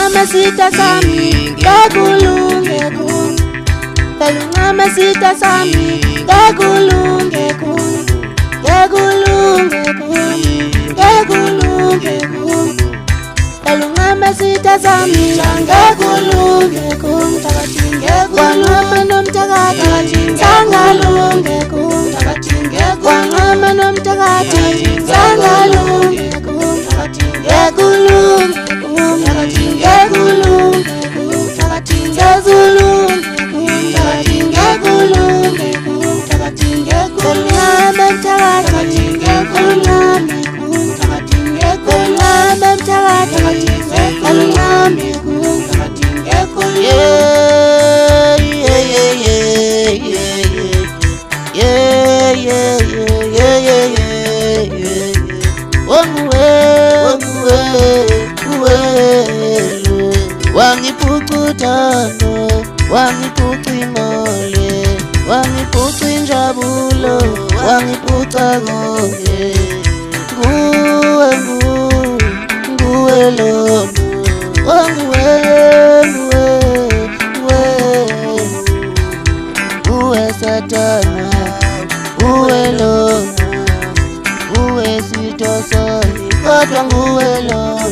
Sita sami Gekulunge kum Pelungame sita sami Gekulunge kum Gekulunge kum Gekulunge kum Pelungame sita sami Gekulunge kum Wangama nomtakati Sangalunge kum Wangama nomtakati Sangalunge kum Gekulunge kum Gekulunge kum Sazulunge kum Gekulunge kum Pelungame mtakati Pelungame kum Pelungame mtakati Pelungame kum Wangipukutano, wangipukimole, wangipukinjabulo, wangipukagonge. Nguwe lono, nguwe satana, nguwe lono, nguwe sitosoni, kodwa nguwe lono.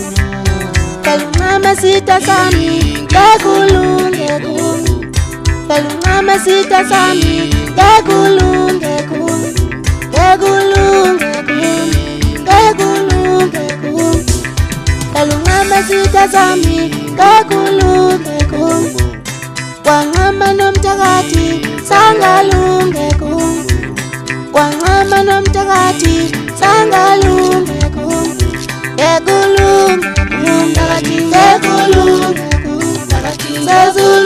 Pelungame sita sami Gekulunge kum Pelungame sita sami Gekulunge kum Gekulunge kum Gekulunge kum Pelungame sita sami Gekulunge kum Wangama nomtakati Sangalunge kum Wangama nomtakati Sangalunge kum Gekulunge kum Gekulunge kum Sazulunge